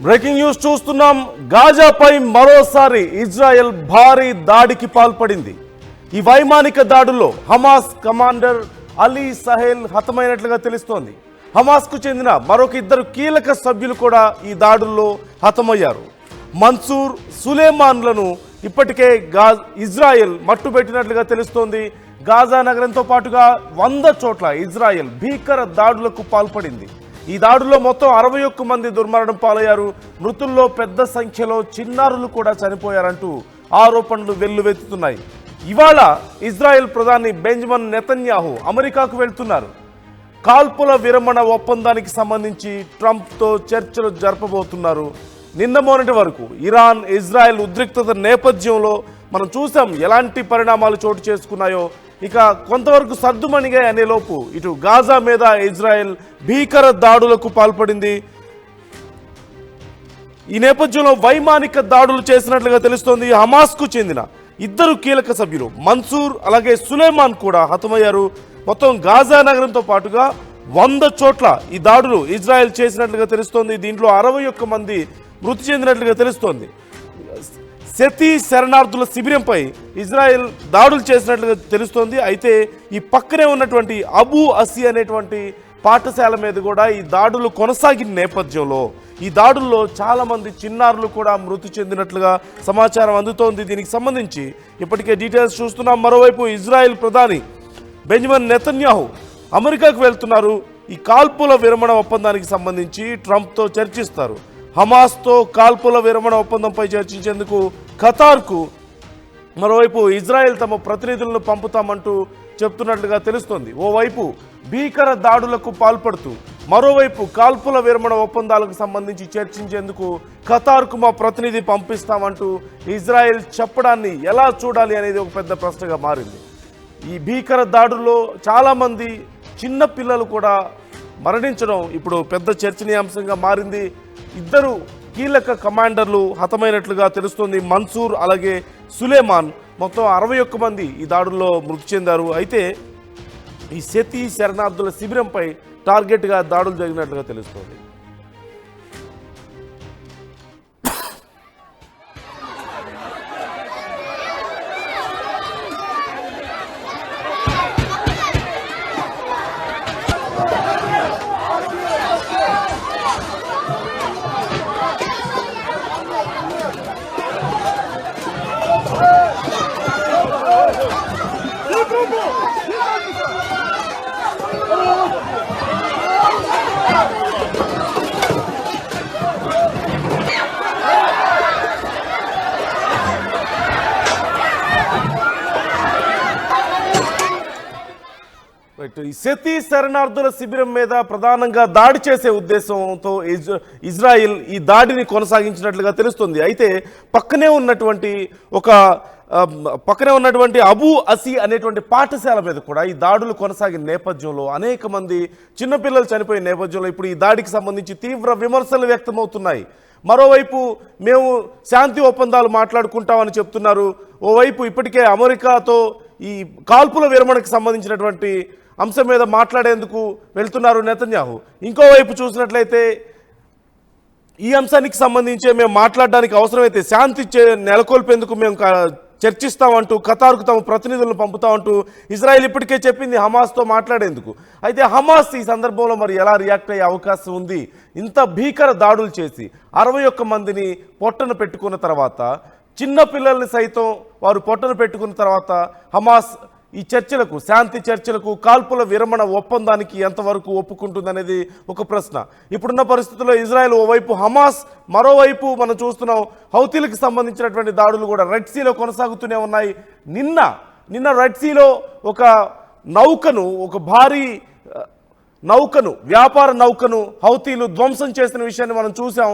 Breaking news చూస్తున్నాం. గాజాపై మరోసారి Israel భారీ దాడికి పాల్పడింది. ఈ వైమానిక దాడుల్లో హమాస్ కమాండర్ అలీ సహేల్ హతమైనట్లుగా తెలుస్తోంది. హమాస్కు చెందిన మరొక ఇద్దరు కీలక సభ్యులు కూడా ఈ దాడుల్లో హతమయ్యారు. మన్సూర్, సులేమాన్లను ఇప్పటికే ఇజ్రాయెల్ మట్టుబెట్టినట్లుగా తెలుస్తోంది. గాజా నగరంతో పాటుగా 100 చోట్ల ఇజ్రాయెల్ భీకర దాడులకు పాల్పడింది. ఈ దాడుల్లో మొత్తం 61 మంది దుర్మరణం పాలయ్యారు. మృతుల్లో పెద్ద సంఖ్యలో చిన్నారులు కూడా చనిపోయారంటూ ఆరోపణలు వెల్లువెత్తుతున్నాయి. ఇవాళ ఇజ్రాయెల్ ప్రధాని బెంజమిన్ నెతన్యాహు అమెరికాకు వెళ్తున్నారు. కాల్పుల విరమణ ఒప్పందానికి సంబంధించి ట్రంప్తో చర్చలు జరపబోతున్నారు. నిన్న మొన్నటి వరకు ఇరాన్ ఇజ్రాయెల్ ఉద్రిక్తత నేపథ్యంలో మనం చూసాం ఎలాంటి పరిణామాలు చోటు చేసుకున్నాయో. ఇక కొంతవరకు సర్దుమణిగా అనేలోపు ఇటు గాజా మీద ఇజ్రాయెల్ భీకర దాడులకు పాల్పడింది. ఈ నేపథ్యంలో వైమానిక దాడులు చేసినట్లుగా తెలుస్తోంది. హమాస్కు చెందిన ఇద్దరు కీలక సభ్యులు మన్సూర్ అలాగే సులేమాన్ కూడా హతమయ్యారు. మొత్తం గాజా నగరంతో పాటుగా 100 చోట్ల ఈ దాడులు ఇజ్రాయెల్ చేసినట్లుగా తెలుస్తోంది. దీంట్లో 61 మంది మృతి చెందినట్లుగా తెలుస్తోంది. శతి శరణార్థుల శిబిరంపై ఇజ్రాయెల్ దాడులు చేసినట్లుగా తెలుస్తోంది. అయితే ఈ పక్కనే ఉన్నటువంటి అబూ అసీ అనేటువంటి పాఠశాల మీద కూడా ఈ దాడులు కొనసాగిన నేపథ్యంలో ఈ దాడుల్లో చాలామంది చిన్నారులు కూడా మృతి చెందినట్లుగా సమాచారం అందుతోంది. దీనికి సంబంధించి ఇప్పటికే డీటెయిల్స్ చూస్తున్నాం. మరోవైపు ఇజ్రాయెల్ ప్రధాని బెంజమిన్ నెతన్యాహు అమెరికాకు వెళ్తున్నారు. ఈ కాల్పుల విరమణ ఒప్పందానికి సంబంధించి ట్రంప్తో చర్చిస్తారు. హమాస్తో కాల్పుల విరమణ ఒప్పందంపై చర్చించేందుకు ఖతార్కు మరోవైపు ఇజ్రాయెల్ తమ ప్రతినిధులను పంపుతామంటూ చెప్తున్నట్లుగా తెలుస్తోంది. ఓవైపు భీకర దాడులకు పాల్పడుతూ మరోవైపు కాల్పుల విరమణ ఒప్పందాలకు సంబంధించి చర్చించేందుకు ఖతార్కు మా ప్రతినిధి పంపిస్తామంటూ ఇజ్రాయెల్ చెప్పడాన్ని ఎలా చూడాలి అనేది ఒక పెద్ద ప్రశ్నగా మారింది. ఈ భీకర దాడుల్లో చాలామంది చిన్న పిల్లలు కూడా మరణించడం ఇప్పుడు పెద్ద చర్చనీయాంశంగా మారింది. ఇద్దరు కీలక కమాండర్లు హతమైనట్లుగా తెలుస్తోంది. మన్సూర్ అలాగే సులేమాన్ మొత్తం 61 మంది ఈ దాడుల్లో మృతి చెందారు. అయితే ఈ శతి శరణార్థుల శిబిరంపై టార్గెట్గా దాడులు జరిగినట్లుగా తెలుస్తోంది. ఈ శతి శరణార్థుల శిబిరం మీద ప్రధానంగా దాడి చేసే ఉద్దేశంతో ఇజ్రాయెల్ ఈ దాడిని కొనసాగించినట్లుగా తెలుస్తుంది. అయితే పక్కనే ఉన్నటువంటి అబూ అసీ అనేటువంటి పాఠశాల మీద కూడా ఈ దాడులు కొనసాగిన నేపథ్యంలో అనేక మంది చిన్నపిల్లలు చనిపోయిన నేపథ్యంలో ఇప్పుడు ఈ దాడికి సంబంధించి తీవ్ర విమర్శలు వ్యక్తమవుతున్నాయి. మరోవైపు మేము శాంతి ఒప్పందాలు మాట్లాడుకుంటామని చెప్తున్నారు. ఓవైపు ఇప్పటికే అమెరికాతో ఈ కాల్పుల విరమణకు సంబంధించినటువంటి అంశం మీద మాట్లాడేందుకు వెళ్తున్నారు నెతన్యాహు. ఇంకోవైపు చూసినట్లయితే ఈ అంశానికి సంబంధించి మేము మాట్లాడడానికి అవసరమైతే శాంతి నెలకొల్పేందుకు మేము చర్చిస్తామంటూ ఖతార్కు తమ ప్రతినిధులను పంపుతామంటూ ఇజ్రాయెల్ ఇప్పటికే చెప్పింది హమాస్తో మాట్లాడేందుకు. అయితే హమాస్ ఈ సందర్భంలో మరి ఎలా రియాక్ట్ అయ్యే అవకాశం ఉంది? ఇంత భీకర దాడులు చేసి 61 మందిని పొట్టన పెట్టుకున్న తర్వాత, చిన్న పిల్లల్ని సైతం వారు పొట్టన పెట్టుకున్న తర్వాత హమాస్ ఈ చర్చలకు, శాంతి చర్చలకు, కాల్పుల విరమణ ఒప్పందానికి ఎంతవరకు ఒప్పుకుంటుందనేది ఒక ప్రశ్న. ఇప్పుడున్న పరిస్థితుల్లో ఇజ్రాయెల్ ఓవైపు హమాస్, మరోవైపు మనం చూస్తున్నాం హౌతీలకు సంబంధించినటువంటి దాడులు కూడా రెడ్ సీలో కొనసాగుతూనే ఉన్నాయి. నిన్న రెడ్ సీలో ఒక భారీ నౌకను, వ్యాపార నౌకను హౌతీలు ధ్వంసం చేసిన విషయాన్ని మనం చూసాం.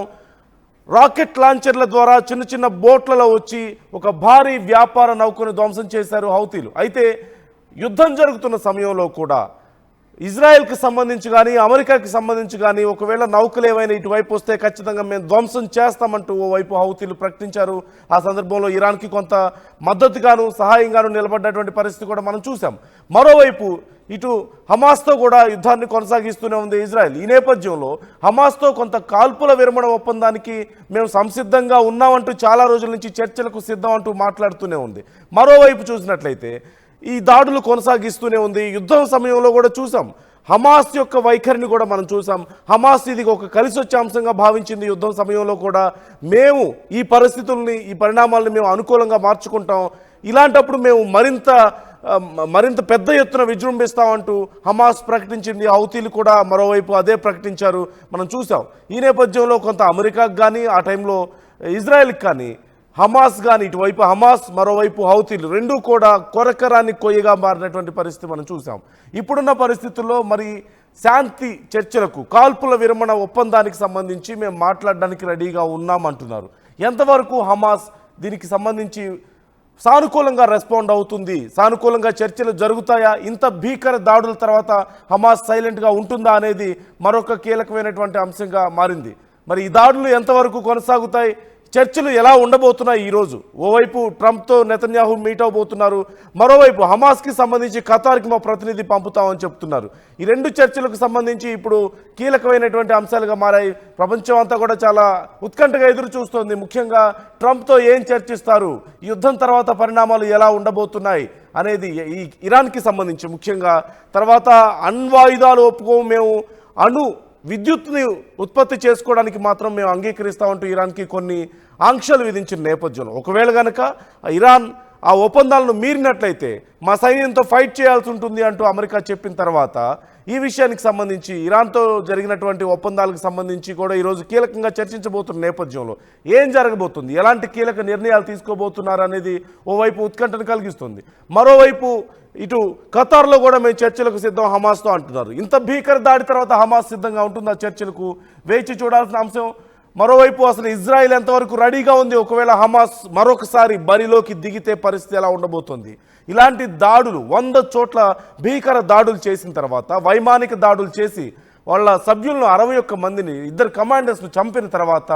రాకెట్ లాంచర్ల ద్వారా చిన్న బోట్లలో వచ్చి ఒక భారీ వ్యాపార నౌకను ధ్వంసం చేశారు హౌతీలు. అయితే యుద్ధం జరుగుతున్న సమయంలో కూడా ఇజ్రాయెల్కి సంబంధించి కానీ అమెరికాకి సంబంధించి కానీ ఒకవేళ నౌకలు ఏమైనా ఇటువైపు వస్తే ఖచ్చితంగా మేము ధ్వంసం చేస్తామంటూ ఓవైపు హౌతీలు ప్రకటించారు. ఆ సందర్భంలో ఇరాన్కి కొంత మద్దతుగాను సహాయంగాను నిలబడ్డటువంటి పరిస్థితి కూడా మనం చూసాం. మరోవైపు ఇటు హమాస్తో కూడా యుద్ధాన్ని కొనసాగిస్తూనే ఉంది ఇజ్రాయెల్. ఈ నేపథ్యంలో హమాస్తో కొంత కాల్పుల విరమణ ఒప్పందానికి మేము సంసిద్ధంగా ఉన్నామంటూ చాలా రోజుల నుంచి చర్చలకు సిద్ధం అంటూ మాట్లాడుతూనే ఉంది. మరోవైపు చూసినట్లయితే ఈ దాడులు కొనసాగిస్తూనే ఉంది. యుద్ధం సమయంలో కూడా చూసాం హమాస్ యొక్క వైఖరిని కూడా మనం చూసాం. హమాస్ ఇది ఒక కలిసి వచ్చే అంశంగా భావించింది. యుద్ధం సమయంలో కూడా మేము ఈ పరిస్థితుల్ని, ఈ పరిణామాలను మేము అనుకూలంగా మార్చుకుంటాం, ఇలాంటప్పుడు మేము మరింత పెద్ద ఎత్తున విజృంభిస్తామంటూ హమాస్ ప్రకటించింది. హౌతీలు కూడా మరోవైపు అదే ప్రకటించారు, మనం చూసాం. ఈ నేపథ్యంలో కొంత అమెరికాకు కానీ ఆ టైంలో ఇజ్రాయెల్కి కానీ హమాస్ కానీ, ఇటువైపు హమాస్ మరోవైపు హౌతీలు రెండూ కూడా కొరకరాన్ని కొయ్యగా మారినటువంటి పరిస్థితి మనం చూసాం. ఇప్పుడున్న పరిస్థితుల్లో మరి శాంతి చర్చలకు, కాల్పుల విరమణ ఒప్పందానికి సంబంధించి మేము మాట్లాడడానికి రెడీగా ఉన్నామంటున్నారు. ఎంతవరకు హమాస్ దీనికి సంబంధించి సానుకూలంగా రెస్పాండ్ అవుతుంది? సానుకూలంగా చర్చలు జరుగుతాయా? ఇంత భీకర దాడుల తర్వాత హమాస్ సైలెంట్గా ఉంటుందా అనేది మరొక కీలకమైనటువంటి అంశంగా మారింది. మరి ఈ దాడులు ఎంతవరకు కొనసాగుతాయి? చర్చలు ఎలా ఉండబోతున్నాయి? ఈరోజు ఓవైపు ట్రంప్తో నెతన్యాహు మీట్ అవబోతున్నారు, మరోవైపు హమాస్కి సంబంధించి ఖతార్కి మా ప్రతినిధి పంపుతామని చెప్తున్నారు. ఈ రెండు చర్చలకు సంబంధించి ఇప్పుడు కీలకమైనటువంటి అంశాలుగా మారాయి. ప్రపంచం అంతా కూడా చాలా ఉత్కంఠగా ఎదురు చూస్తోంది. ముఖ్యంగా ట్రంప్తో ఏం చర్చిస్తారు, యుద్ధం తర్వాత పరిణామాలు ఎలా ఉండబోతున్నాయి అనేది. ఈ ఇరాన్కి సంబంధించి ముఖ్యంగా తర్వాత అణ్వాయుధాలు ఒప్పుకోము, మేము విద్యుత్ని ఉత్పత్తి చేసుకోవడానికి మాత్రం మేము అంగీకరిస్తామంటూ ఇరాన్కి కొన్ని ఆంక్షలు విధించిన నేపథ్యంలో ఒకవేళ కనుక ఇరాన్ ఆ ఒప్పందాలను మీరినట్లయితే మా సైన్యంతో ఫైట్ చేయాల్సి ఉంటుంది అంటూ అమెరికా చెప్పిన తర్వాత ఈ విషయానికి సంబంధించి ఇరాన్తో జరిగినటువంటి ఒప్పందాలకు సంబంధించి కూడా ఈరోజు కీలకంగా చర్చించబోతున్న నేపథ్యంలో ఏం జరగబోతుంది, ఎలాంటి కీలక నిర్ణయాలు తీసుకోబోతున్నారు అనేది ఓవైపు ఉత్కంఠను కలిగిస్తుంది. మరోవైపు ఇటు ఖతార్లో కూడా మేము చర్చలకు సిద్ధం హమాస్తో అంటున్నారు. ఇంత భీకర దాడి తర్వాత హమాస్ సిద్ధంగా ఉంటుందా చర్చలకు? వేచి చూడాల్సిన అంశం. మరోవైపు అసలు ఇజ్రాయెల్ ఎంతవరకు రెడీగా ఉంది ఒకవేళ హమాస్ మరొకసారి బరిలోకి దిగితే పరిస్థితి ఎలా ఉండబోతుంది? ఇలాంటి దాడులు 100 చోట్ల భీకర దాడులు చేసిన తర్వాత, వైమానిక దాడులు చేసి వాళ్ళ సభ్యులను 61 మందిని, 2 కమాండర్స్ను చంపిన తర్వాత,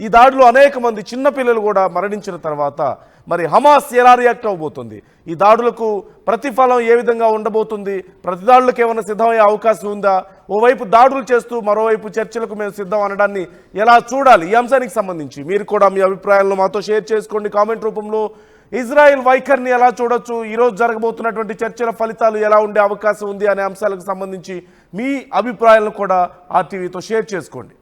ఈ దాడిలో అనేక మంది చిన్నపిల్లలు కూడా మరణించిన తర్వాత మరి హమాస్ ఎలా రియాక్ట్ అవబోతుంది? ఈ దాడులకు ప్రతిఫలం ఏ విధంగా ఉండబోతుంది? ప్రతి దాడులకు ఏమైనా సిద్ధమయ్యే అవకాశం ఉందా? ఓవైపు దాడులు చేస్తూ మరోవైపు చర్చలకు మేము సిద్ధం అనడాన్ని ఎలా చూడాలి? ఈ అంశానికి సంబంధించి మీరు కూడా మీ అభిప్రాయాలను మాతో షేర్ చేసుకోండి కామెంట్ రూపంలో. ఇజ్రాయెల్ వైఖరిని ఎలా చూడొచ్చు, ఈరోజు జరగబోతున్నటువంటి చర్చల ఫలితాలు ఎలా ఉండే అవకాశం ఉంది అనే అంశాలకు సంబంధించి మీ అభిప్రాయాలను కూడా ఆర్టీవీతో షేర్ చేసుకోండి.